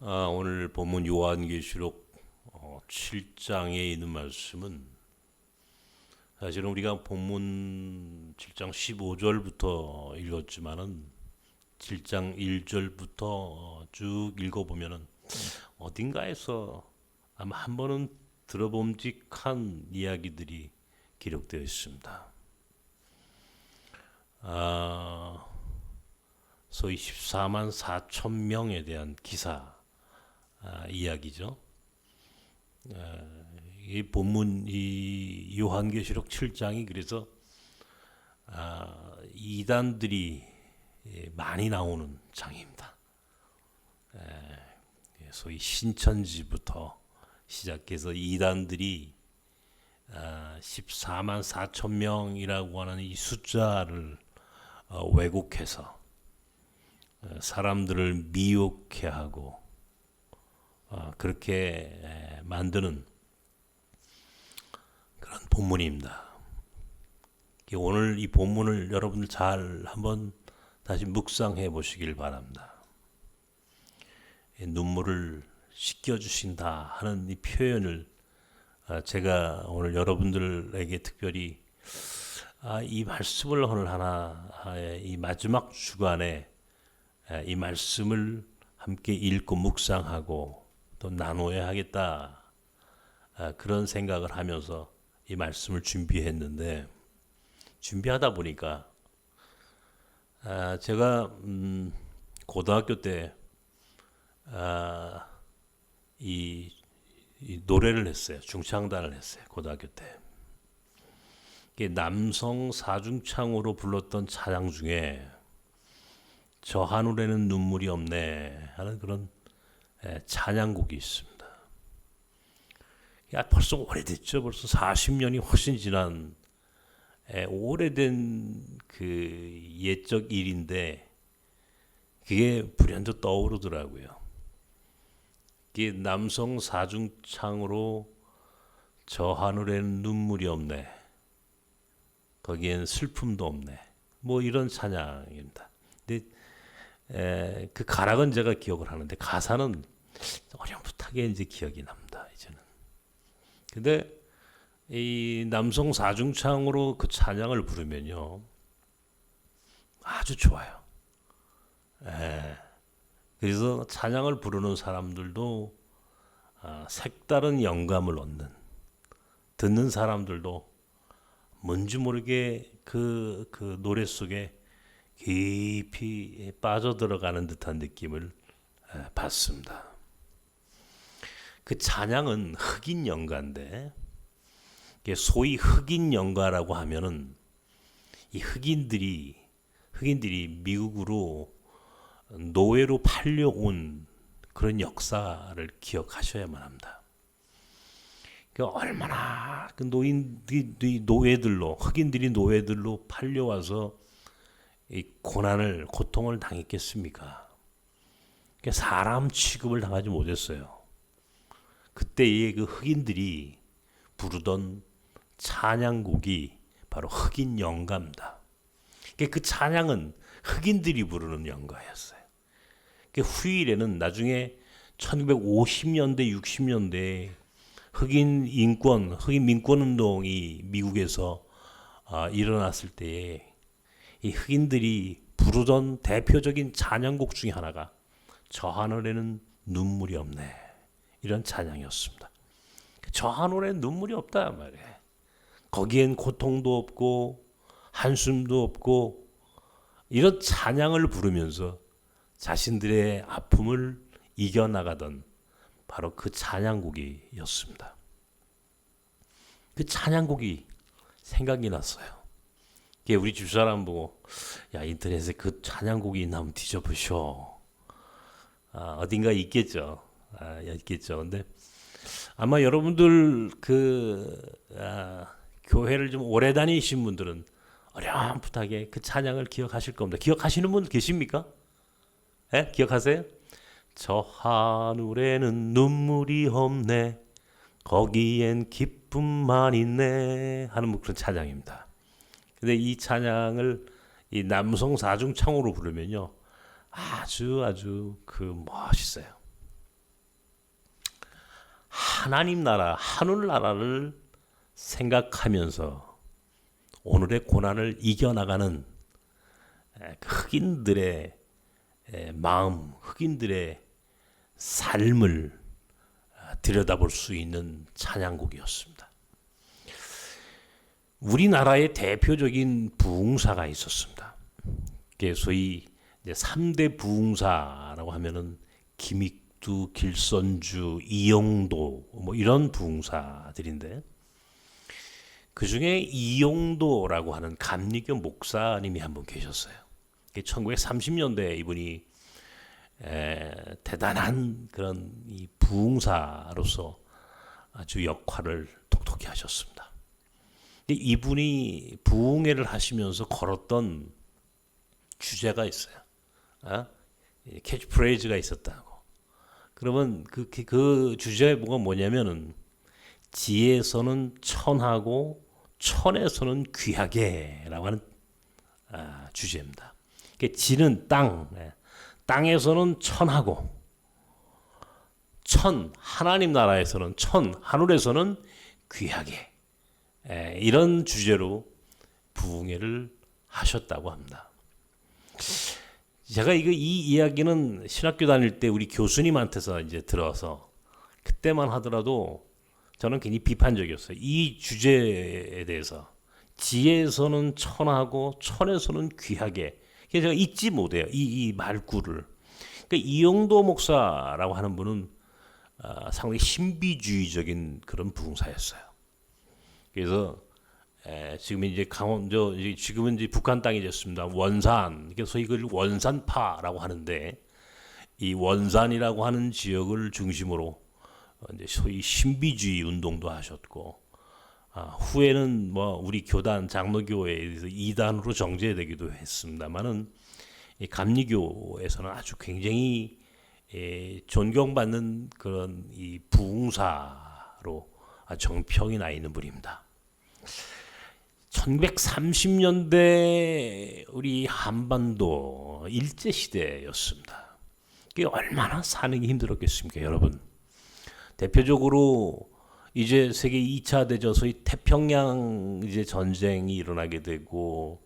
오늘 본문 요한계시록 7장에 있는 말씀은 사실은 우리가 본문 7장 15절부터 읽었지만은 7장 1절부터 쭉 읽어보면은 어딘가에서 아마 한 번은 들어봄직한 이야기들이 기록되어 있습니다. 소위 14만 4천 명에 대한 기사 이야기죠. 이 본문 이 요한계시록 7장이 그래서 이단들이 많이 나오는 장입니다. 소위 신천지부터 시작해서 이단들이 14만 4천 명이라고 하는 이 숫자를 왜곡해서 사람들을 미혹해 하고 그렇게 만드는 그런 본문입니다. 오늘 이 본문을 여러분들 잘 한번 다시 묵상해 보시길 바랍니다. 눈물을 씻겨주신다 하는 이 표현을 제가 오늘 여러분들에게 특별히 이 말씀을 오늘 이 마지막 주간에 이 말씀을 함께 읽고 묵상하고 또 나눠야 하겠다 그런 생각을 하면서 이 말씀을 준비했는데 준비하다 보니까 제가 고등학교 때 이 노래를 했어요. 중창단을 했어요. 고등학교 때. 남성 사중창으로 불렀던 찬양 중에 저 하늘에는 눈물이 없네 하는 그런 찬양곡이 있습니다. 벌써 오래됐죠. 벌써 40년이 훨씬 지난 오래된 그 옛적 일인데 그게 불현듯 떠오르더라고요. 이게 남성 사중창으로 저 하늘에는 눈물이 없네. 거기엔 슬픔도 없네. 뭐 이런 찬양입니다. 근데 그 가락은 제가 기억을 하는데 가사는 어렴풋하게 이제 기억이 납니다. 이제는. 근데 이 남성 사중창으로 그 찬양을 부르면요 아주 좋아요. 그래서 찬양을 부르는 사람들도 색다른 영감을 얻는, 듣는 사람들도 뭔지 모르게 그 노래 속에 깊이 빠져들어가는 듯한 느낌을 받습니다. 그 찬양은 흑인 연가인데 소위 흑인 연가라고 하면은 이 흑인들이 미국으로 노예로 팔려온 그런 역사를 기억하셔야만 합니다. 얼마나 그 노예들로 흑인들이 노예들로 팔려와서 이 고통을 당했겠습니까? 사람 취급을 당하지 못했어요. 그때의 그 흑인들이 부르던 찬양곡이 바로 흑인 연가입니다. 그 찬양은 흑인들이 부르는 연가였어요. 후일에는 나중에 1950년대, 60년대에 흑인 민권 운동이 미국에서 일어났을 때에 이 흑인들이 부르던 대표적인 찬양곡 중에 하나가 저 하늘에는 눈물이 없네. 이런 찬양이었습니다. 저 하늘에는 눈물이 없다 말이에요. 거기엔 고통도 없고 한숨도 없고 이런 찬양을 부르면서 자신들의 아픔을 이겨나가던 바로 그 찬양곡이었습니다. 그 찬양곡이 생각이 났어요. 우리 집사람 보고 야 인터넷에 그 찬양곡이 있나 한번 뒤져보쇼. 어딘가 있겠죠. 있겠죠. 근데 아마 여러분들 교회를 좀 오래 다니신 분들은 어렴풋하게 그 찬양을 기억하실 겁니다. 기억하시는 분 계십니까? 기억하세요? 저 하늘에는 눈물이 없네. 거기엔 기쁨만 있네. 하는 그런 찬양입니다. 근데 이 찬양을 이 남성 사중창으로 부르면요. 아주 멋있어요. 하나님 나라, 하늘 나라를 생각하면서 오늘의 고난을 이겨나가는 흑인들의 마음, 흑인들의 삶을 들여다볼 수 있는 찬양곡이었습니다. 우리나라의 대표적인 부흥사가 있었습니다. 소위 3대 부흥사라고 하면은 김익두, 길선주, 이용도 뭐 이런 부흥사들인데, 그 중에 이용도라고 하는 감리교 목사님이 한 분 계셨어요. 1930년대에 이분이 대단한 그런 이 부흥사로서 아주 역할을 톡톡히 하셨습니다. 이분이 부흥회를 하시면서 걸었던 주제가 있어요. 캐치프레이즈가 있었다고. 그러면 그 주제가 뭐냐면은 지에서는 천하고 천에서는 귀하게라고 하는 주제입니다. 지는 땅, 땅에서는 천하고 하나님 나라에서는 하늘에서는 귀하게, 이런 주제로 부흥회를 하셨다고 합니다. 제가 이 이야기는 신학교 다닐 때 우리 교수님한테서 이제 들어서 그때만 하더라도 저는 굉장히 비판적이었어요. 이 주제에 대해서 지에서는 천하고 천에서는 귀하게. 제가 잊지 못해요. 이 말구를. 그러니까 이용도 목사라고 하는 분은 상당히 신비주의적인 그런 부흥사였어요. 그래서 지금 이제 강원도, 지금은 이제 북한 땅이 됐습니다. 원산, 그래서 이걸 원산파라고 하는데, 이 원산이라고 하는 지역을 중심으로 이제 소위 신비주의 운동도 하셨고, 후에는 뭐 우리 교단 장로교회에 의해서 이단으로 정제되기도 했습니다만은, 이 감리교에서는 아주 굉장히 존경받는 그런 이 부흥사로 정평이 나 있는 분입니다. 1930년대 우리 한반도 일제시대였습니다. 그게 얼마나 사는 게 힘들었겠습니까, 여러분? 대표적으로 이제 세계 2차 대전, 소위 태평양 이제 전쟁이 일어나게 되고,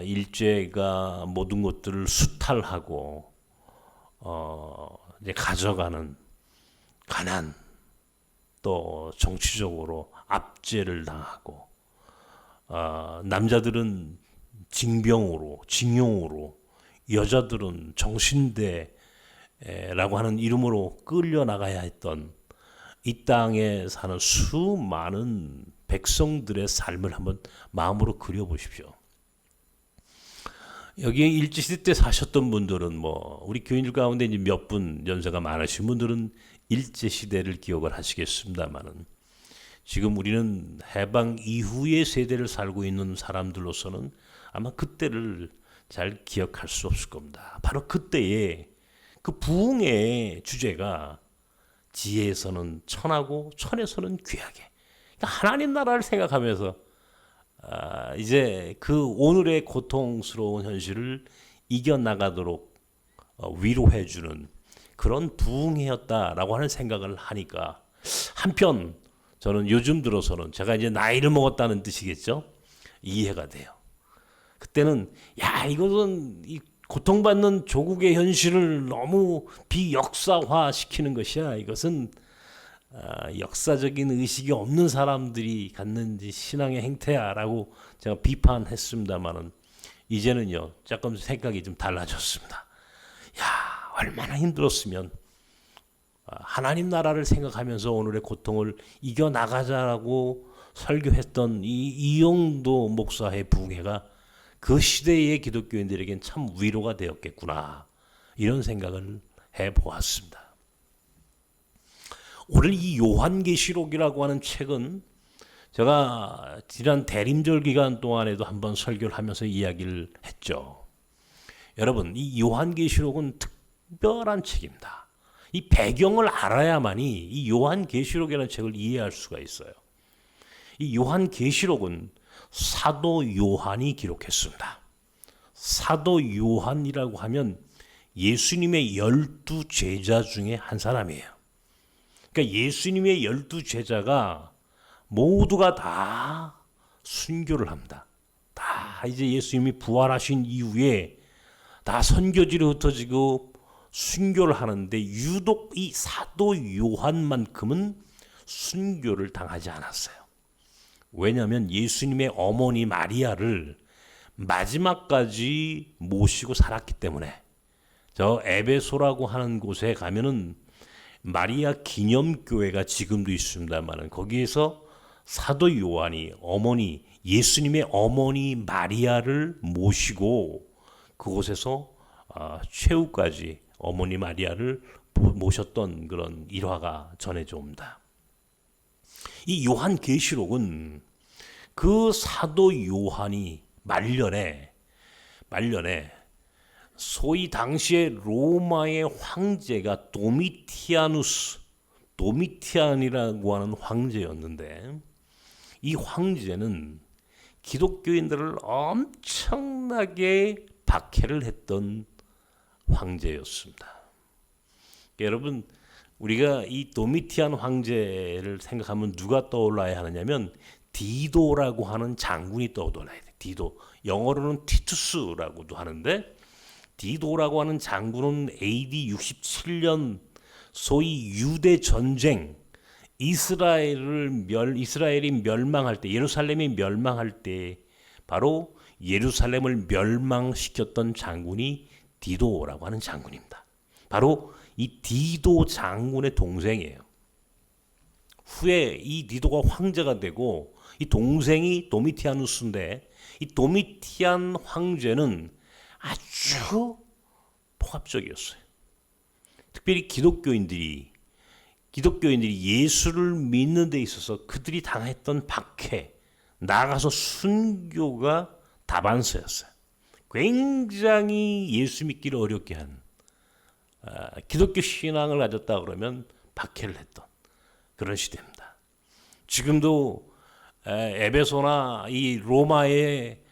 일제가 모든 것들을 수탈하고, 이제 가져가는 가난, 또 정치적으로 압제를 당하고, 남자들은 징병으로, 징용으로, 여자들은 정신대라고 하는 이름으로 끌려나가야 했던 이 땅에 사는 수많은 백성들의 삶을 한번 마음으로 그려보십시오. 여기에 일제시대 때 사셨던 분들은 뭐 우리 교인들 가운데 이제 몇 분 연세가 많으신 분들은 일제시대를 기억을 하시겠습니다만은, 지금 우리는 해방 이후의 세대를 살고 있는 사람들로서는 아마 그때를 잘 기억할 수 없을 겁니다. 바로 그때의 그 부흥의 주제가 지혜에서는 천하고 천에서는 귀하게. 그러니까 하나님 나라를 생각하면서 이제 그 오늘의 고통스러운 현실을 이겨나가도록 위로해주는 그런 부흥회였다라고 하는 생각을 하니까, 한편 저는 요즘 들어서는 제가 이제 나이를 먹었다는 뜻이겠죠? 이해가 돼요. 그때는 이것은 이 고통받는 조국의 현실을 너무 비역사화 시키는 것이야. 이것은 역사적인 의식이 없는 사람들이 갖는 신앙의 행태야라고 제가 비판했습니다만은, 이제는요 조금 생각이 좀 달라졌습니다. 얼마나 힘들었으면 하나님 나라를 생각하면서 오늘의 고통을 이겨나가자라고 설교했던 이 이용도 목사의 부흥회가 그 시대의 기독교인들에겐 참 위로가 되었겠구나, 이런 생각을 해보았습니다. 오늘 이 요한계시록이라고 하는 책은 제가 지난 대림절 기간 동안에도 한번 설교를 하면서 이야기를 했죠. 여러분, 이 요한계시록은 특별한 책입니다. 이 배경을 알아야만이 이 요한계시록이라는 책을 이해할 수가 있어요. 이 요한계시록은 사도 요한이 기록했습니다. 사도 요한이라고 하면 예수님의 12 제자 중에 한 사람이에요. 그러니까 예수님의 12제자가 모두가 다 순교를 합니다. 다 이제 예수님이 부활하신 이후에 다 선교지로 흩어지고 순교를 하는데 유독 이 사도 요한만큼은 순교를 당하지 않았어요. 왜냐하면 예수님의 어머니 마리아를 마지막까지 모시고 살았기 때문에. 저 에베소라고 하는 곳에 가면은 마리아 기념교회가 지금도 있습니다만 거기에서 사도 요한이 어머니 예수님의 어머니 마리아를 모시고 그곳에서 최후까지 어머니 마리아를 모셨던 그런 일화가 전해져 옵니다. 이 요한계시록은 그 사도 요한이 말년에 소위 당시에 로마의 황제가 도미티안이라고 하는 황제였는데 이 황제는 기독교인들을 엄청나게 박해를 했던 황제였습니다. 여러분, 우리가 이 도미티안 황제를 생각하면 누가 떠올라야 하느냐면 디도라고 하는 장군이 떠올라야 돼. 디도. 영어로는 티투스라고도 하는데 디도라고 하는 장군은 AD 67년 소위 유대 전쟁 이스라엘이 멸망할 때 예루살렘이 멸망할 때 바로 예루살렘을 멸망시켰던 장군이 디도라고 하는 장군입니다. 바로 이 디도 장군의 동생이에요. 후에 이 디도가 황제가 되고 이 동생이 도미티아누스인데 이 도미티안 황제는 아주 폭압적이었어요. 특별히 기독교인들이 예수를 믿는 데 있어서 그들이 당했던 박해, 나아가서 순교가 다반사였어요. 굉장히 예수 믿기를 어렵게 한 기독교 신앙을 가졌다 그러면 박해를 했던 그런 시대입니다. 지금도 에베소나 이 로마의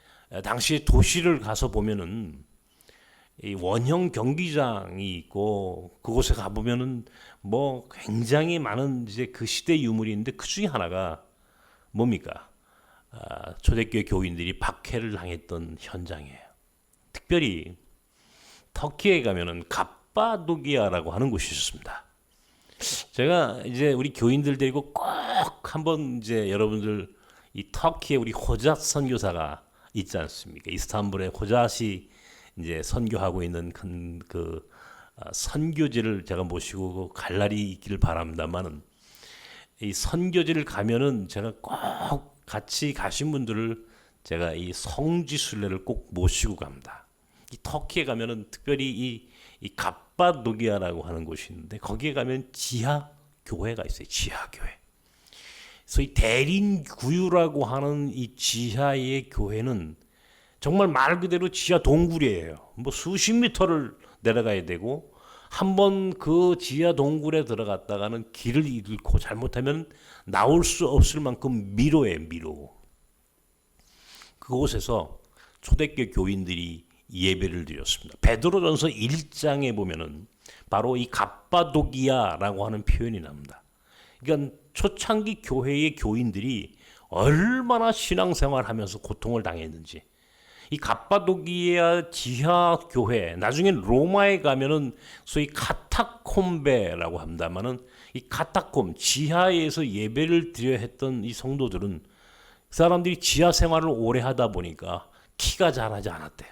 당시 도시를 가서 보면은 이 원형 경기장이 있고 그곳에 가 보면은 뭐 굉장히 많은 이제 그 시대 유물이 있는데 그 중에 하나가 뭡니까? 초대교회 교인들이 박해를 당했던 현장이에요. 특별히 터키에 가면은 갑바도기아라고 하는 곳이 있습니다. 제가 이제 우리 교인들 데리고 꼭 한번 이제 여러분들 이 터키에 우리 호잣 선교사가 있지 않습니까? 이스탄불에 호잣이 이제 선교하고 있는 그 선교지를 제가 모시고 갈 날이 있기를 바랍니다만은 이 선교지를 가면은 제가 꼭 같이 가신 분들을 제가 이 성지 순례를 꼭 모시고 갑니다. 이 터키에 가면은 특별히 이 갑바도기아라고 하는 곳이 있는데 거기에 가면 지하 교회가 있어요. 지하 교회. 소위 대린구유라고 하는 이 지하의 교회는 정말 말 그대로 지하 동굴이에요. 뭐 수십 미터를 내려가야 되고 한번 그 지하 동굴에 들어갔다가는 길을 잃고 잘못하면 나올 수 없을 만큼 미로예요. 미로. 그곳에서 초대교회 교인들이 예배를 드렸습니다. 베드로전서 1장에 보면은 바로 이 갑바도기아라고 하는 표현이 나옵니다. 그러니까 초창기 교회의 교인들이 얼마나 신앙생활하면서 고통을 당했는지 이 갑바도기아 지하 교회 나중에 로마에 가면은 소위 카타콤베라고 합니다만은 이 카타콤 지하에서 예배를 드려야 했던 이 성도들은 사람들이 지하 생활을 오래 하다 보니까 키가 자라지 않았대요.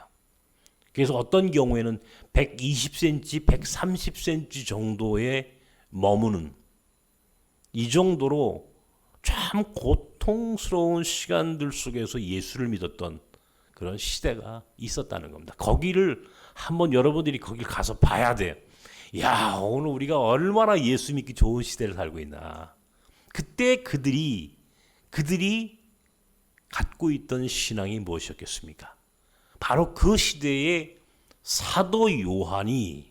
그래서 어떤 경우에는 120cm, 130cm 정도에 머무는 이 정도로 참 고통스러운 시간들 속에서 예수를 믿었던 그런 시대가 있었다는 겁니다. 거기를 한번 여러분들이 거길 가서 봐야 돼요. 야, 오늘 우리가 얼마나 예수 믿기 좋은 시대를 살고 있나. 그때 그들이 갖고 있던 신앙이 무엇이었겠습니까? 바로 그 시대에 사도 요한이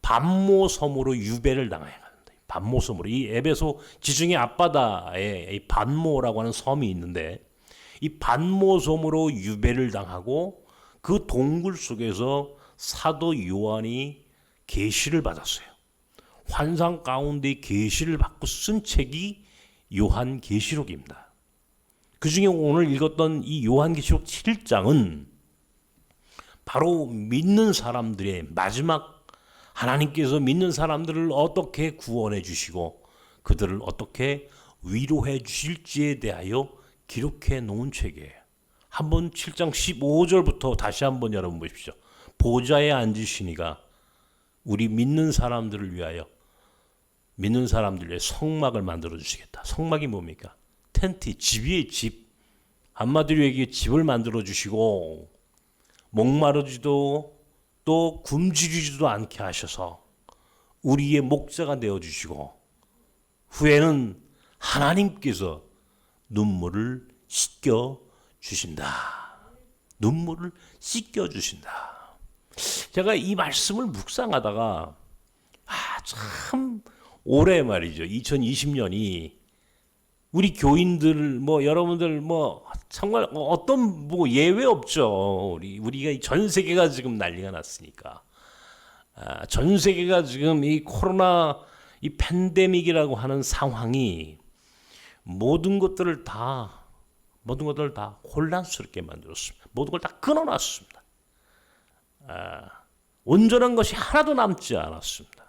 반모섬으로 유배를 당해야 합니다. 반모섬으로 이 에베소 지중해 앞바다에 이 반모라고 하는 섬이 있는데 이 반모섬으로 유배를 당하고 그 동굴 속에서 사도 요한이 계시를 받았어요. 환상 가운데 계시를 받고 쓴 책이 요한계시록입니다. 그 중에 오늘 읽었던 이 요한계시록 7장은 바로 믿는 사람들의 마지막, 하나님께서 믿는 사람들을 어떻게 구원해 주시고 그들을 어떻게 위로해 주실지에 대하여 기록해 놓은 책이에요. 한번 7장 15절부터 다시 한번 여러분 보십시오. 보좌에 앉으시니가 우리 믿는 사람들을 위하여, 믿는 사람들 위해 성막을 만들어 주시겠다. 성막이 뭡니까? 텐트, 집 위에 집. 한마디로 얘기해 집을 만들어 주시고 목마르지도 또 굶주리지도 않게 하셔서 우리의 목자가 되어 주시고 후에는 하나님께서 눈물을 씻겨 주신다. 눈물을 씻겨 주신다. 제가 이 말씀을 묵상하다가 참 올해 말이죠. 2020년이 우리 교인들 여러분들 정말 어떤 예외 없죠. 우리가 전 세계가 지금 난리가 났으니까. 전 세계가 지금 이 코로나 이 팬데믹이라고 하는 상황이 모든 것들을 다 혼란스럽게 만들었습니다. 모든 걸 다 끊어놨습니다. 온전한 것이 하나도 남지 않았습니다.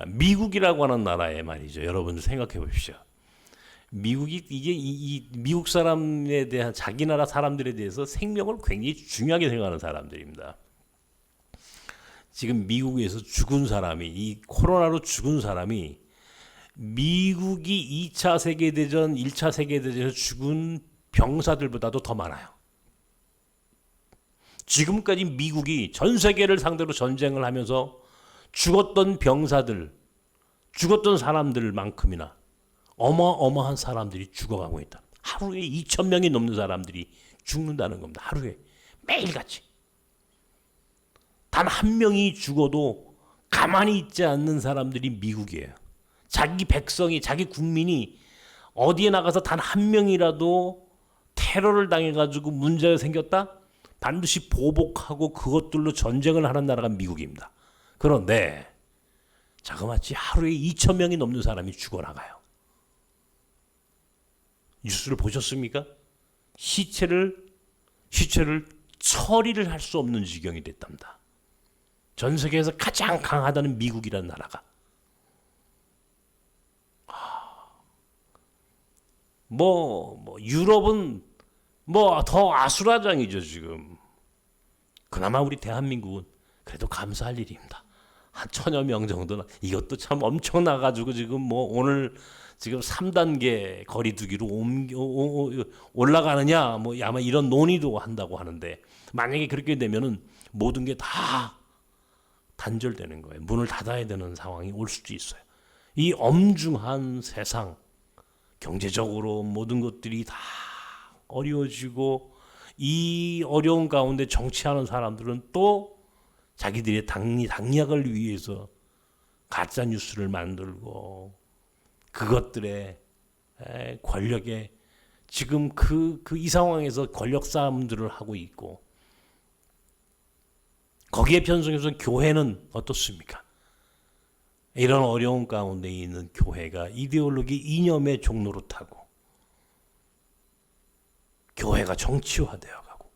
미국이라고 하는 나라에 말이죠. 여러분 생각해 보십시오. 미국이 이 미국 사람에 대한 자기 나라 사람들에 대해서 생명을 굉장히 중요하게 생각하는 사람들입니다. 지금 미국에서 죽은 사람이, 이 코로나로 죽은 사람이 미국이 2차 세계대전, 1차 세계대전에서 죽은 병사들보다도 더 많아요. 지금까지 미국이 전 세계를 상대로 전쟁을 하면서 죽었던 병사들, 죽었던 사람들만큼이나 어마어마한 사람들이 죽어가고 있다. 하루에 2,000명이 넘는 사람들이 죽는다는 겁니다. 하루에 매일같이. 단 한 명이 죽어도 가만히 있지 않는 사람들이 미국이에요. 자기 백성이, 자기 국민이 어디에 나가서 단 한 명이라도 테러를 당해가지고 문제가 생겼다? 반드시 보복하고 그것들로 전쟁을 하는 나라가 미국입니다. 그런데 자그마치 하루에 2,000명이 넘는 사람이 죽어나가요. 뉴스를 보셨습니까? 시체를 처리를 할 수 없는 지경이 됐답니다. 전 세계에서 가장 강하다는 미국이라는 나라가. 유럽은 더 아수라장이죠 지금. 그나마 우리 대한민국은 그래도 감사할 일입니다. 한 1,000여 명 정도는. 이것도 참 엄청나가지고 지금 오늘 지금 3단계 거리두기로 올라가느냐 아마 이런 논의도 한다고 하는데, 만약에 그렇게 되면은 모든 게 다 단절되는 거예요. 문을 닫아야 되는 상황이 올 수도 있어요. 이 엄중한 세상, 경제적으로 모든 것들이 다 어려워지고, 이 어려운 가운데 정치하는 사람들은 또 자기들의 당략을 위해서 가짜 뉴스를 만들고 그것들의 권력에 지금 이 상황에서 권력 싸움들을 하고 있고, 거기에 편성해서 교회는 어떻습니까? 이런 어려운 가운데 있는 교회가 이데올로기 이념의 종로로 타고 교회가 정치화되어 가고,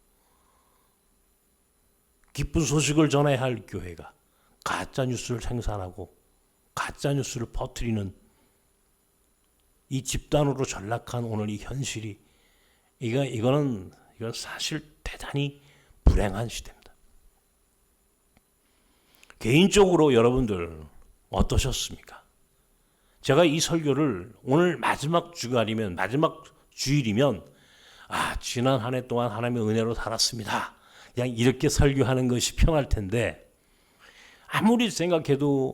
기쁜 소식을 전해야 할 교회가 가짜 뉴스를 생산하고 가짜 뉴스를 퍼뜨리는 이 집단으로 전락한 오늘 이 현실이, 이건 사실 대단히 불행한 시대입니다. 개인적으로 여러분들 어떠셨습니까? 제가 이 설교를 오늘 마지막 주일이면 지난 한 해 동안 하나님의 은혜로 살았습니다, 그냥 이렇게 설교하는 것이 편할 텐데, 아무리 생각해도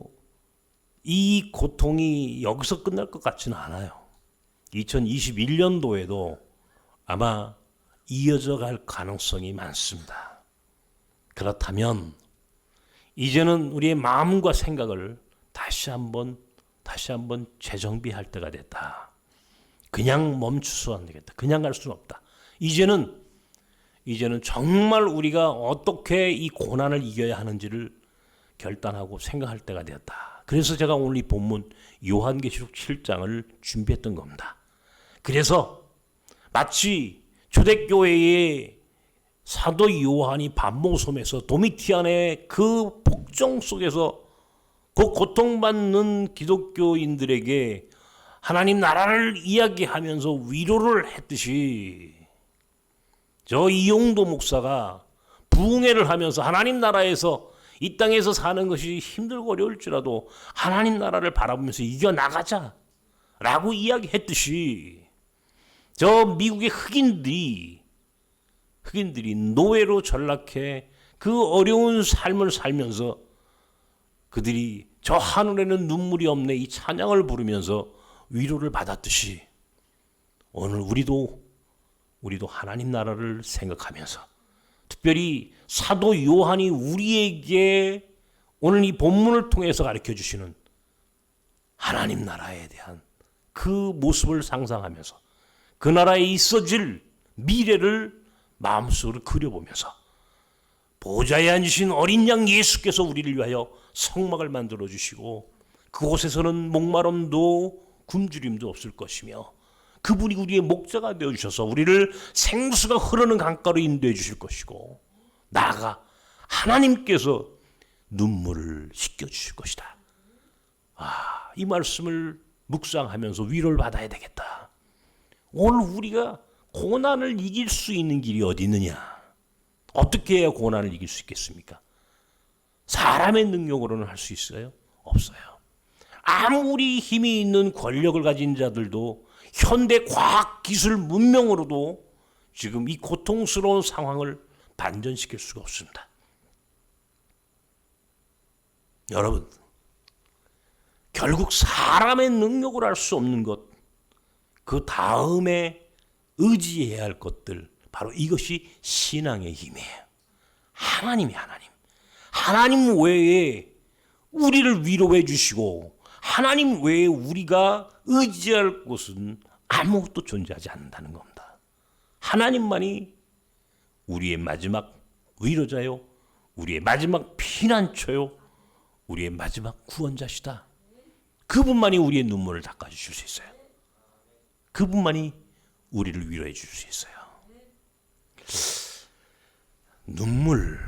이 고통이 여기서 끝날 것 같지는 않아요. 2021년도에도 아마 이어져 갈 가능성이 많습니다. 그렇다면 이제는 우리의 마음과 생각을 다시 한번 재정비할 때가 됐다. 그냥 멈추서 안 되겠다. 그냥 갈 수는 없다. 이제는 정말 우리가 어떻게 이 고난을 이겨야 하는지를 결단하고 생각할 때가 되었다. 그래서 제가 오늘 이 본문 요한계시록 7장을 준비했던 겁니다. 그래서 마치 초대교회의 사도 요한이 반모섬에서 도미티안의 그 폭정 속에서 그 고통받는 기독교인들에게 하나님 나라를 이야기하면서 위로를 했듯이 저 이용도 목사가 부흥회를 하면서 하나님 나라에서 이 땅에서 사는 것이 힘들고 어려울지라도 하나님 나라를 바라보면서 이겨나가자 라고 이야기했듯이 저 미국의 흑인들이 노예로 전락해 그 어려운 삶을 살면서 그들이 저 하늘에는 눈물이 없네 이 찬양을 부르면서 위로를 받았듯이 오늘 우리도 하나님 나라를 생각하면서 특별히 사도 요한이 우리에게 오늘 이 본문을 통해서 가르쳐 주시는 하나님 나라에 대한 그 모습을 상상하면서 그 나라에 있어질 미래를 마음속으로 그려보면서 보좌에 앉으신 어린 양 예수께서 우리를 위하여 성막을 만들어 주시고 그곳에서는 목마름도 굶주림도 없을 것이며 그분이 우리의 목자가 되어주셔서 우리를 생수가 흐르는 강가로 인도해 주실 것이고 나아가 하나님께서 눈물을 씻겨주실 것이다. 이 말씀을 묵상하면서 위로를 받아야 되겠다. 오늘 우리가 고난을 이길 수 있는 길이 어디 있느냐? 어떻게 해야 고난을 이길 수 있겠습니까? 사람의 능력으로는 할 수 있어요? 없어요. 아무리 힘이 있는 권력을 가진 자들도 현대 과학 기술 문명으로도 지금 이 고통스러운 상황을 반전시킬 수가 없습니다. 여러분, 결국 사람의 능력으로 할 수 없는 것, 그 다음에 의지해야 할 것들, 바로 이것이 신앙의 힘이에요. 하나님이 하나님 외에 우리를 위로해 주시고 하나님 외에 우리가 의지할 곳은 아무것도 존재하지 않는다는 겁니다. 하나님만이 우리의 마지막 위로자요, 우리의 마지막 피난처요, 우리의 마지막 구원자시다. 그분만이 우리의 눈물을 닦아주실 수 있어요. 그분만이 우리를 위로해 줄 수 있어요. 눈물,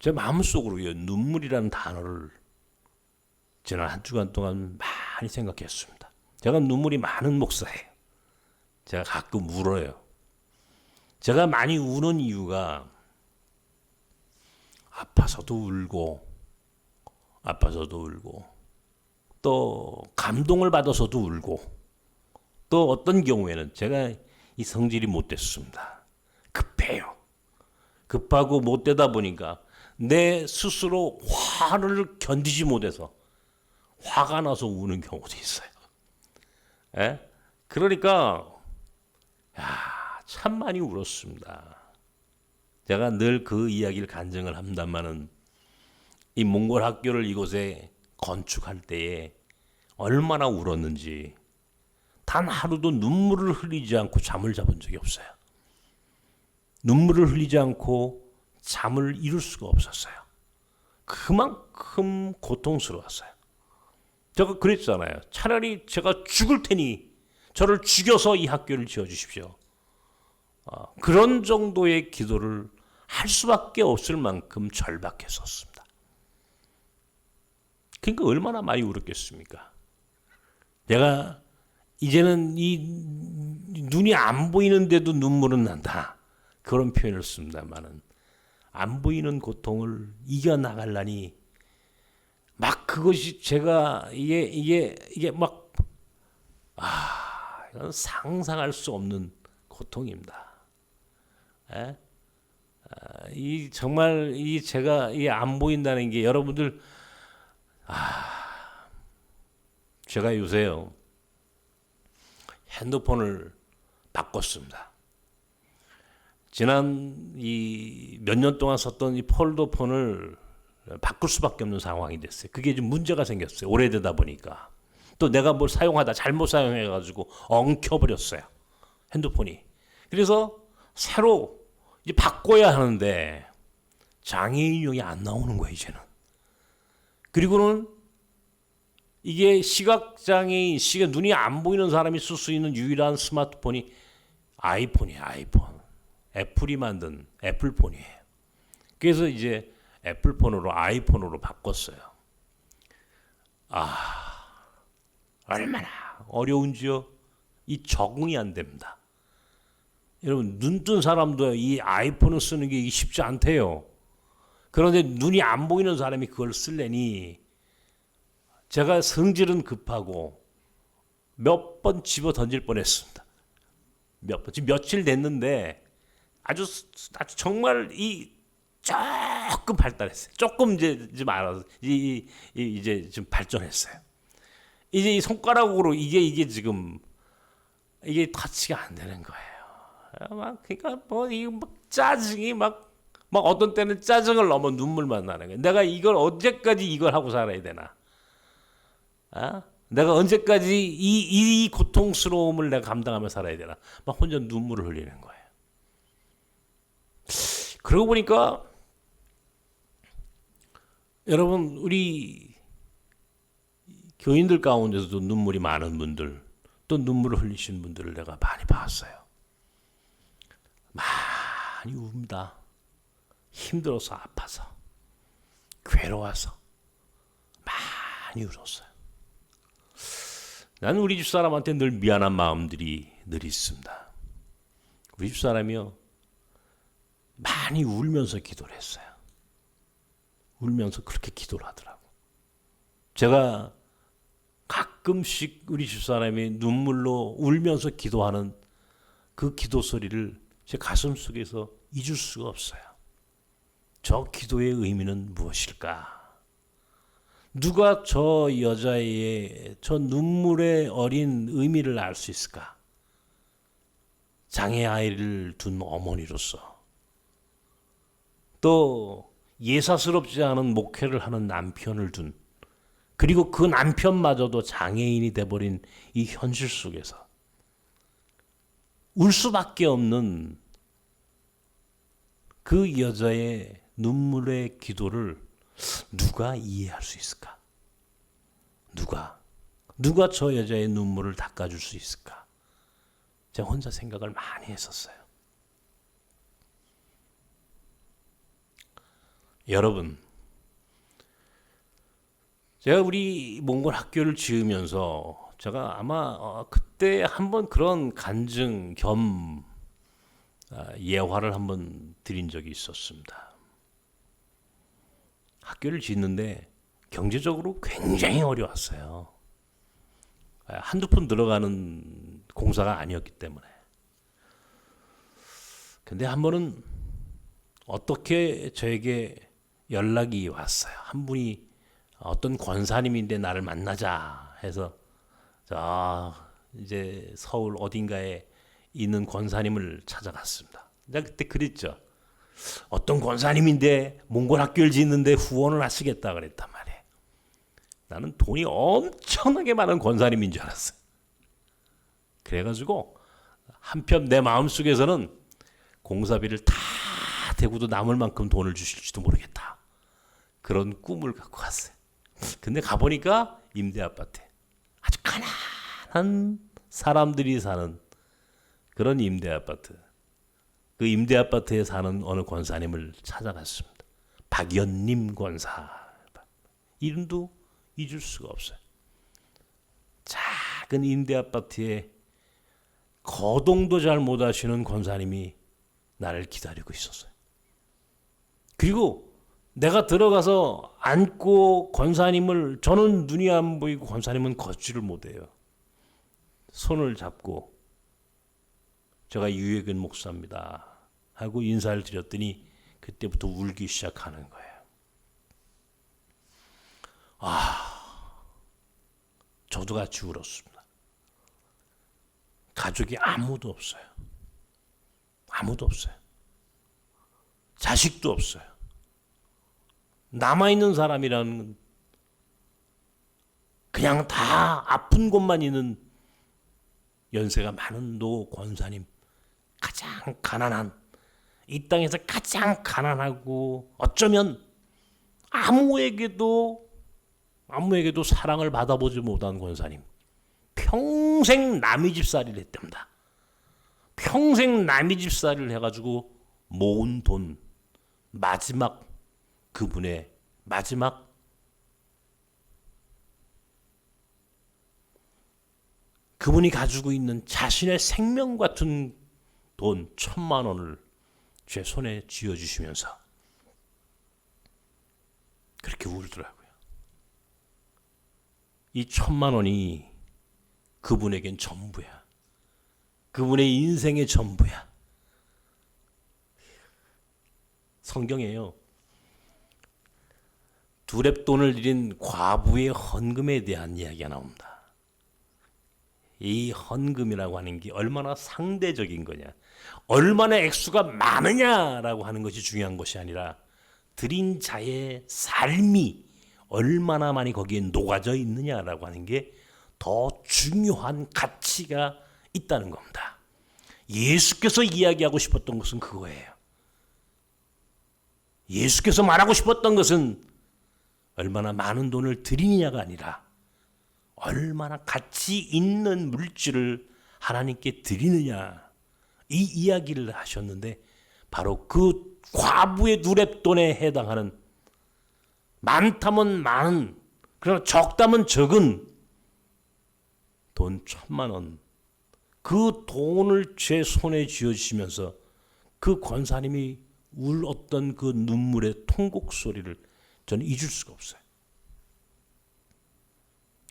제 마음속으로요, 눈물이라는 단어를 지난 한 주간 동안 많이 생각했습니다. 제가 눈물이 많은 목사예요. 제가 가끔 울어요. 제가 많이 우는 이유가 아파서도 울고 또 감동을 받아서도 울고 또 어떤 경우에는 제가 이 성질이 못됐습니다. 급해요. 급하고 못되다 보니까 내 스스로 화를 견디지 못해서 화가 나서 우는 경우도 있어요. 에? 그러니까 참 많이 울었습니다. 제가 늘 그 이야기를 간증을 합니다만은 이 몽골 학교를 이곳에 건축할 때에 얼마나 울었는지 단 하루도 눈물을 흘리지 않고 잠을 잡은 적이 없어요. 눈물을 흘리지 않고 잠을 이룰 수가 없었어요. 그만큼 고통스러웠어요. 제가 그랬잖아요. 차라리 제가 죽을 테니 저를 죽여서 이 학교를 지어주십시오. 그런 정도의 기도를 할 수밖에 없을 만큼 절박했었습니다. 그러니까 얼마나 많이 울었겠습니까? 내가 이제는 이 눈이 안 보이는데도 눈물은 난다. 그런 표현을 씁니다만은 안 보이는 고통을 이겨나가려니 막 그것이 제가 이게 막 이건 상상할 수 없는 고통입니다. 이 정말 이 제가 이 안 보인다는 게 여러분들 제가 요새요 핸드폰을 바꿨습니다. 지난 이 몇 년 동안 썼던 이 폴더폰을 바꿀 수밖에 없는 상황이 됐어요. 그게 좀 문제가 생겼어요. 오래되다 보니까. 또 내가 뭘 사용하다 잘못 사용해가지고 엉켜버렸어요. 핸드폰이. 그래서 새로 이제 바꿔야 하는데 장애인용이 안 나오는 거예요, 이제는. 그리고는 이게 시각장애인, 눈이 안 보이는 사람이 쓸 수 있는 유일한 스마트폰이 아이폰이에요. 아이폰. 애플이 만든 애플폰이에요. 그래서 이제 애플폰으로 아이폰으로 바꿨어요. 얼마나 어려운지요. 이 적응이 안 됩니다. 여러분, 눈뜬 사람도 이 아이폰을 쓰는 게 쉽지 않대요. 그런데 눈이 안 보이는 사람이 그걸 쓰려니 제가 성질은 급하고 몇 번 집어 던질 뻔했습니다. 지금 며칠 됐는데 아주 정말 조금 발달했어요. 조금 이제 좀 알아서 이제 좀 발전했어요. 이제 이 손가락으로 이게 지금 이게 터치가 안 되는 거예요. 그러니까 짜증이 어떤 때는 짜증을 넘어 눈물만 나는 거예요. 내가 이걸 언제까지 이걸 하고 살아야 되나? 내가 언제까지 이 고통스러움을 내가 감당하며 살아야 되나? 혼자 눈물을 흘리는 거예요. 그러고 보니까 여러분, 우리 교인들 가운데서도 눈물이 많은 분들, 또 눈물을 흘리신 분들을 내가 많이 봤어요. 많이 웁니다. 힘들어서, 아파서, 괴로워서 많이 울었어요. 나는 우리 집사람한테 늘 미안한 마음들이 늘 있습니다. 우리 집사람이요, 많이 울면서 기도를 했어요. 울면서 그렇게 기도를 하더라고. 제가 가끔씩 우리 집사람이 눈물로 울면서 기도하는 그 기도 소리를 제 가슴 속에서 잊을 수가 없어요. 저 기도의 의미는 무엇일까? 누가 저 여자의 저 눈물의 어린 의미를 알 수 있을까? 장애 아이를 둔 어머니로서, 또 예사스럽지 않은 목회를 하는 남편을 둔, 그리고 그 남편마저도 장애인이 돼버린 이 현실 속에서 울 수밖에 없는 그 여자의 눈물의 기도를 누가 이해할 수 있을까? 누가 저 여자의 눈물을 닦아줄 수 있을까? 제가 혼자 생각을 많이 했었어요. 여러분, 제가 우리 몽골 학교를 지으면서 제가 아마 그때 한번 그런 간증 겸 예화를 한번 드린 적이 있었습니다. 학교를 짓는데 경제적으로 굉장히 어려웠어요. 한두 푼 들어가는 공사가 아니었기 때문에. 근데 한 번은 어떻게 저에게 연락이 왔어요. 한 분이 어떤 권사님인데 나를 만나자 해서 이제 서울 어딘가에 있는 권사님을 찾아갔습니다. 내가 그때 그랬죠. 어떤 권사님인데 몽골 학교를 짓는데 후원을 하시겠다 그랬단 말이에요. 나는 돈이 엄청나게 많은 권사님인 줄 알았어요. 그래가지고 한편 내 마음속에서는 공사비를 다 대고도 남을 만큼 돈을 주실지도 모르겠다. 그런 꿈을 갖고 갔어요. 근데 가보니까 임대아파트에 아주 가난한 사람들이 사는 그런 임대아파트, 그 임대아파트에 사는 어느 권사님을 찾아갔습니다. 박연님 권사. 이름도 잊을 수가 없어요. 작은 임대아파트에 거동도 잘 못하시는 권사님이 나를 기다리고 있었어요. 그리고 내가 들어가서 안고 권사님을, 저는 눈이 안 보이고 권사님은 걷지를 못해요. 손을 잡고 제가 유해근 목사입니다 하고 인사를 드렸더니 그때부터 울기 시작하는 거예요. 저도 같이 울었습니다. 가족이 아무도 없어요. 아무도 없어요. 자식도 없어요. 남아있는 사람이란 그냥 다 아픈 곳만 있는 연세가 많은 노 권사님, 가장 가난한, 이 땅에서 가장 가난하고 어쩌면 아무에게도 아무에게도 사랑을 받아보지 못한 권사님. 평생 남의 집살이를 했답니다. 평생 남의 집살이를 해가지고 모은 돈, 마지막 그분의 마지막 그분이 가지고 있는 자신의 생명 같은 돈 1,000만 원을 제 손에 쥐어주시면서 그렇게 울더라고요. 이 1,000만 원이 그분에겐 전부야. 그분의 인생의 전부야. 성경에요. 두렙돈을 들인 과부의 헌금에 대한 이야기가 나옵니다. 이 헌금이라고 하는 게 얼마나 상대적인 거냐, 얼마나 액수가 많으냐라고 하는 것이 중요한 것이 아니라 드린 자의 삶이 얼마나 많이 거기에 녹아져 있느냐라고 하는 게 더 중요한 가치가 있다는 겁니다. 예수께서 이야기하고 싶었던 것은 그거예요. 예수께서 말하고 싶었던 것은 얼마나 많은 돈을 드리느냐가 아니라 얼마나 가치 있는 물질을 하나님께 드리느냐, 이 이야기를 하셨는데 바로 그 과부의 누렙돈에 해당하는 많다면 많은, 그러나 적다면 적은 돈 1,000만 원, 그 돈을 제 손에 쥐어주시면서 그 권사님이 울었던 그 눈물의 통곡 소리를 저는 잊을 수가 없어요.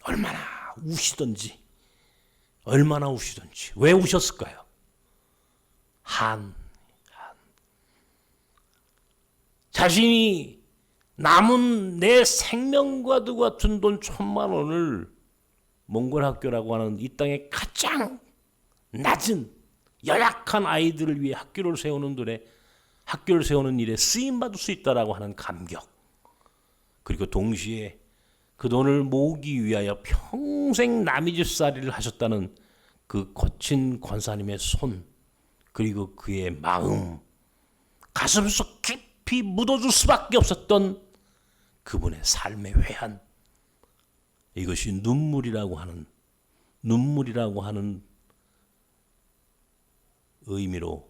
얼마나 우시던지, 얼마나 우시던지. 왜 우셨을까요? 자신이 남은 내 생명과도 같은 돈 1,000만 원을 몽골 학교라고 하는 이 땅의 가장 낮은 연약한 아이들을 위해 학교를 세우는 일에 쓰임받을 수 있다라고 하는 감격, 그리고 동시에 그 돈을 모으기 위하여 평생 남의 집살이를 하셨다는 그 거친 권사님의 손, 그리고 그의 마음, 가슴속 깊이 묻어줄 수밖에 없었던 그분의 삶의 회한, 이것이 눈물이라고 하는 의미로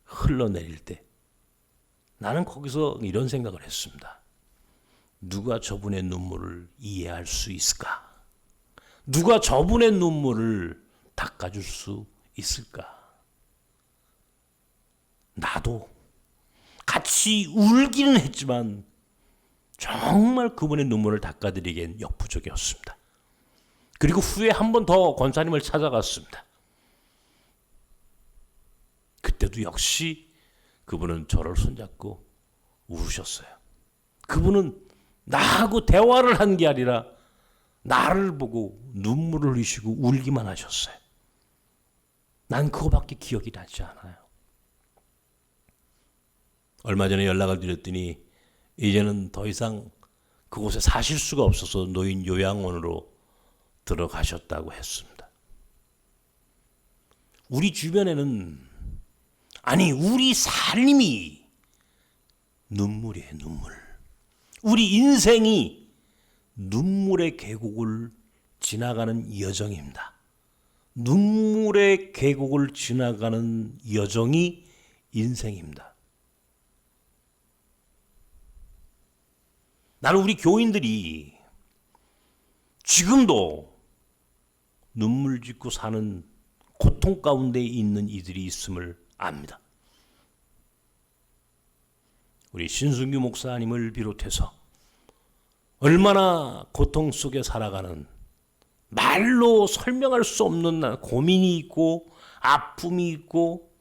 흘러내릴 때 나는 거기서 이런 생각을 했습니다. 누가 저분의 눈물을 이해할 수 있을까? 누가 저분의 눈물을 닦아줄 수 있을까? 나도 같이 울기는 했지만 정말 그분의 눈물을 닦아드리기엔 역부족이었습니다. 그리고 후에 한 번 더 권사님을 찾아갔습니다. 그때도 역시 그분은 저를 손잡고 우셨어요. 그분은 나하고 대화를 한 게 아니라 나를 보고 눈물을 흘리시고 울기만 하셨어요. 난 그거밖에 기억이 나지 않아요. 얼마 전에 연락을 드렸더니 이제는 더 이상 그곳에 사실 수가 없어서 노인 요양원으로 들어가셨다고 했습니다. 우리 주변에는, 아니 우리 삶이 눈물이에요. 눈물. 우리 인생이 눈물의 계곡을 지나가는 여정입니다. 눈물의 계곡을 지나가는 여정이 인생입니다. 나는 우리 교인들이 지금도 눈물 짓고 사는 고통 가운데 있는 이들이 있음을 압니다. 우리 신순규 목사님을 비롯해서 얼마나 고통 속에 살아가는, 말로 설명할 수 없는 고민이 있고 아픔이 있고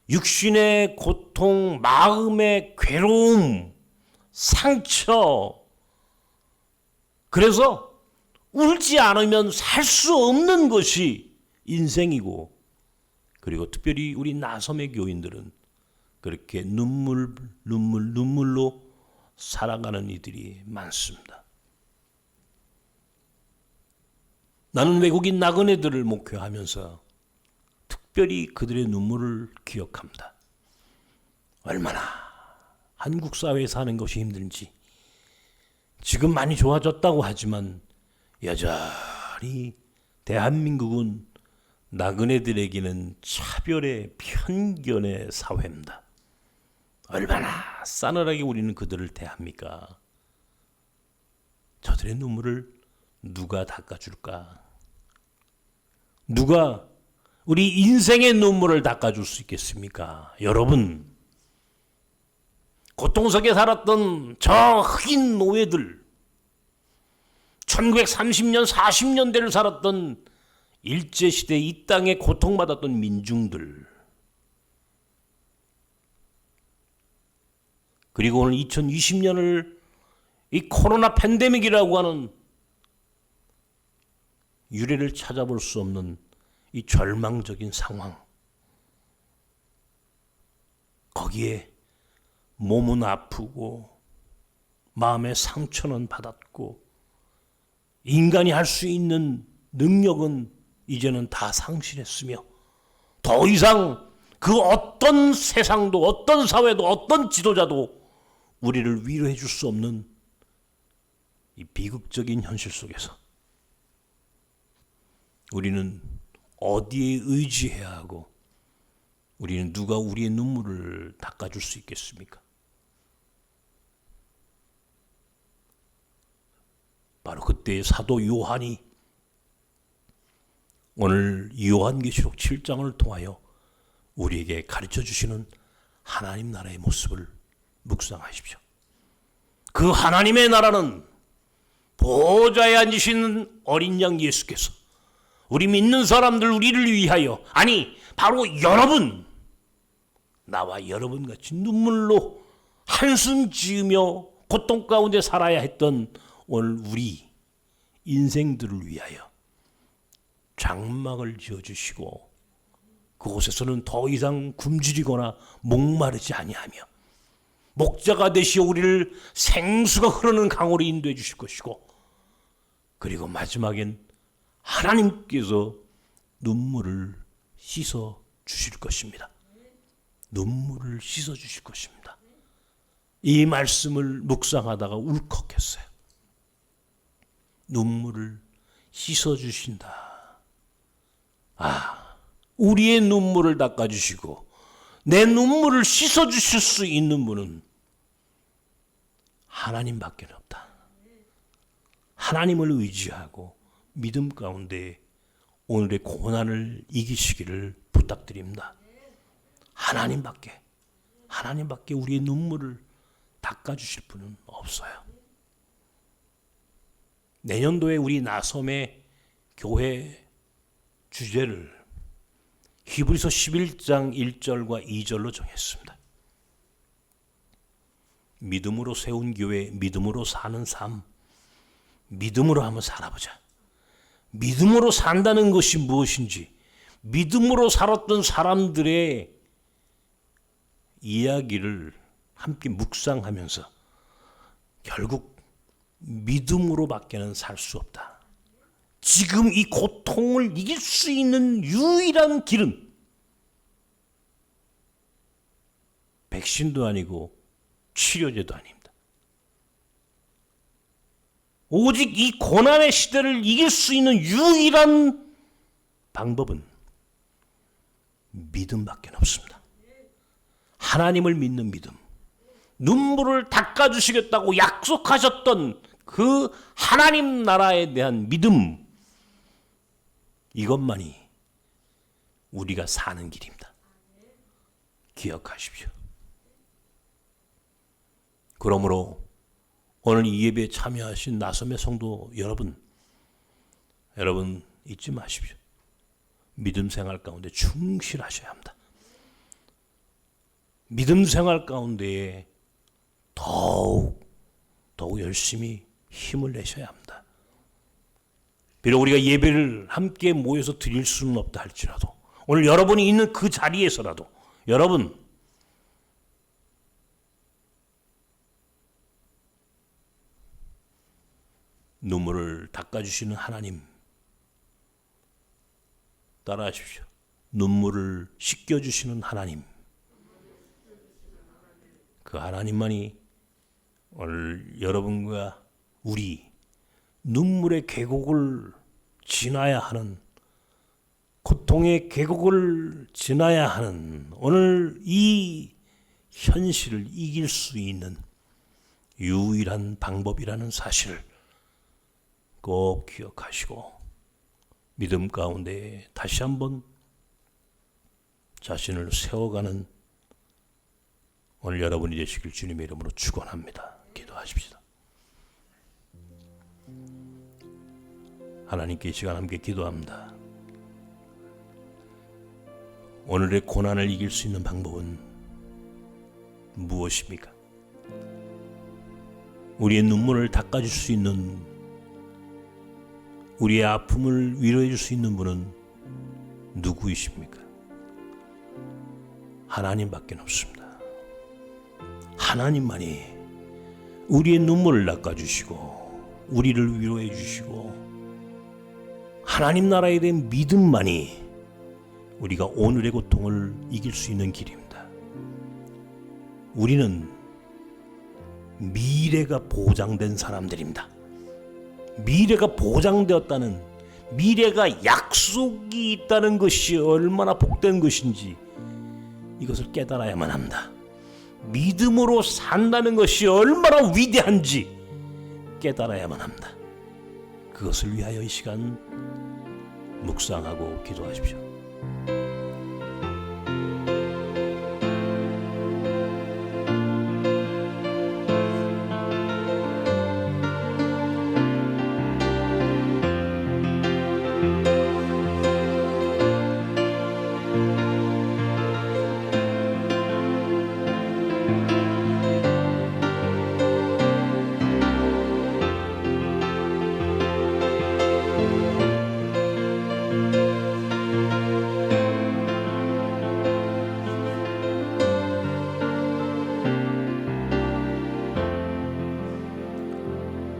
육신의 고통, 마음의 괴로움, 상처, 그래서 울지 않으면 살 수 없는 것이 인생이고, 그리고 특별히 우리 나섬의 교인들은 그렇게 눈물로 살아가는 이들이 많습니다. 나는 외국인 나그네들을 목회하면서 특별히 그들의 눈물을 기억합니다. 얼마나 한국 사회에 사는 것이 힘든지, 지금 많이 좋아졌다고 하지만 여전히 대한민국은 나그네들에게는 차별의 편견의 사회입니다. 얼마나 싸늘하게 우리는 그들을 대합니까? 저들의 눈물을 누가 닦아줄까? 누가 우리 인생의 눈물을 닦아줄 수 있겠습니까? 여러분, 고통 속에 살았던 저 흑인 노예들, 1930년, 40년대를 살았던 일제시대 이 땅에 고통받았던 민중들, 그리고 오늘 2020년을 이 코로나 팬데믹이라고 하는 유래를 찾아볼 수 없는 이 절망적인 상황, 거기에 몸은 아프고 마음의 상처는 받았고 인간이 할 수 있는 능력은 이제는 다 상실했으며 더 이상 그 어떤 세상도 어떤 사회도 어떤 지도자도 우리를 위로해 줄 수 없는 이 비극적인 현실 속에서 우리는 어디에 의지해야 하고 우리는 누가 우리의 눈물을 닦아줄 수 있겠습니까? 바로 그때 사도 요한이 오늘 요한계시록 7장을 통하여 우리에게 가르쳐 주시는 하나님 나라의 모습을 묵상하십시오. 그 하나님의 나라는 보좌에 앉으시는 어린 양 예수께서 우리 믿는 사람들 우리를 위하여, 아니 바로 여러분, 나와 여러분 같이 눈물로 한숨 지으며 고통 가운데 살아야 했던 오늘 우리 인생들을 위하여 장막을 지어주시고 그곳에서는 더 이상 굶주리거나 목마르지 아니하며 목자가 되시어 우리를 생수가 흐르는 강으로 인도해 주실 것이고, 그리고 마지막엔 하나님께서 눈물을 씻어 주실 것입니다. 눈물을 씻어 주실 것입니다. 이 말씀을 묵상하다가 울컥했어요. 눈물을 씻어 주신다. 아, 우리의 눈물을 닦아 주시고 내 눈물을 씻어 주실 수 있는 분은 하나님밖에 없다. 하나님을 의지하고 믿음 가운데 오늘의 고난을 이기시기를 부탁드립니다. 하나님밖에 우리의 눈물을 닦아주실 분은 없어요. 내년도에 우리 나섬의 교회 주제를 히브리서 11장 1절과 2절로 정했습니다. 믿음으로 세운 교회, 믿음으로 사는 삶, 믿음으로 한번 살아보자. 믿음으로 산다는 것이 무엇인지, 믿음으로 살았던 사람들의 이야기를 함께 묵상하면서 결국 믿음으로밖에는 살 수 없다. 지금 이 고통을 이길 수 있는 유일한 길은 백신도 아니고 치료제도 아닙니다. 오직 이 고난의 시대를 이길 수 있는 유일한 방법은 믿음밖에 없습니다. 하나님을 믿는 믿음, 눈물을 닦아주시겠다고 약속하셨던 그 하나님 나라에 대한 믿음, 이것만이 우리가 사는 길입니다. 기억하십시오. 그러므로 오늘 이 예배에 참여하신 나섬의 성도 여러분 잊지 마십시오. 믿음 생활 가운데 충실하셔야 합니다. 믿음 생활 가운데에 더욱 열심히 힘을 내셔야 합니다. 비록 우리가 예배를 함께 모여서 드릴 수는 없다 할지라도 오늘 여러분이 있는 그 자리에서라도 여러분 눈물을 닦아주시는 하나님 따라하십시오. 눈물을 씻겨주시는 하나님, 그 하나님만이 오늘 여러분과 우리 눈물의 계곡을 지나야 하는, 고통의 계곡을 지나야 하는 오늘 이 현실을 이길 수 있는 유일한 방법이라는 사실을 꼭 기억하시고 믿음 가운데 다시 한번 자신을 세워가는 오늘 여러분이 되시길 주님의 이름으로 축원합니다. 기도하십시다. 하나님께 이 시간 함께 기도합니다. 오늘의 고난을 이길 수 있는 방법은 무엇입니까? 우리의 눈물을 닦아줄 수 있는, 우리의 아픔을 위로해 줄 수 있는 분은 누구이십니까? 하나님밖에 없습니다. 하나님만이 우리의 눈물을 닦아주시고 우리를 위로해 주시고 하나님 나라에 대한 믿음만이 우리가 오늘의 고통을 이길 수 있는 길입니다. 우리는 미래가 보장된 사람들입니다. 미래가 보장되었다는, 미래가 약속이 있다는 것이 얼마나 복된 것인지 이것을 깨달아야만 합니다. 믿음으로 산다는 것이 얼마나 위대한지 깨달아야만 합니다. 그것을 위하여 이 시간 묵상하고 기도하십시오.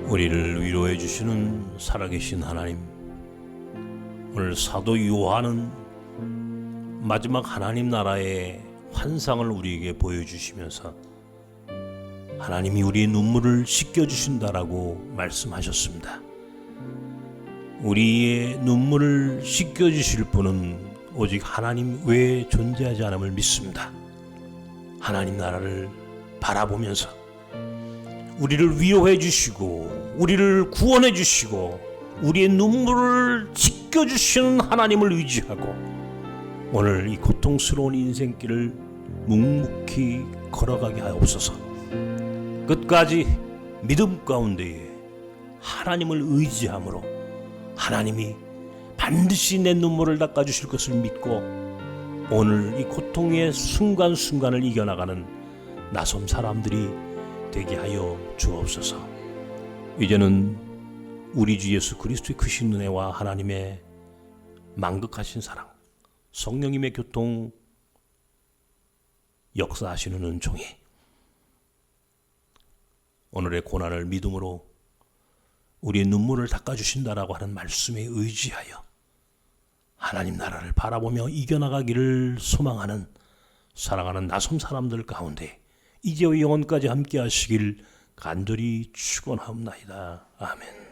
우리를 위로해 주시는 살아계신 하나님, 오늘 사도 요한은 마지막 하나님 나라의 환상을 우리에게 보여주시면서 하나님이 우리의 눈물을 씻겨주신다라고 말씀하셨습니다. 우리의 눈물을 씻겨주실 분은 오직 하나님 외에 존재하지 않음을 믿습니다. 하나님 나라를 바라보면서 우리를 위로해 주시고 우리를 구원해 주시고 우리의 눈물을 씻겨주시는 하나님을 의지하고 오늘 이 고통스러운 인생길을 묵묵히 걸어가게 하옵소서. 끝까지 믿음 가운데에 하나님을 의지함으로 하나님이 반드시 내 눈물을 닦아주실 것을 믿고 오늘 이 고통의 순간순간을 이겨나가는 나섬 사람들이 되게 하여 주옵소서. 이제는 우리 주 예수 그리스도의 크신 은혜와 하나님의 만극하신 사랑, 성령님의 교통 역사하시는 은총이 오늘의 고난을 믿음으로 우리의 눈물을 닦아주신다라고 하는 말씀에 의지하여 하나님 나라를 바라보며 이겨나가기를 소망하는 사랑하는 나섬 사람들 가운데 이제와 영원까지 함께 하시길 간절히 축원하옵나이다. 아멘.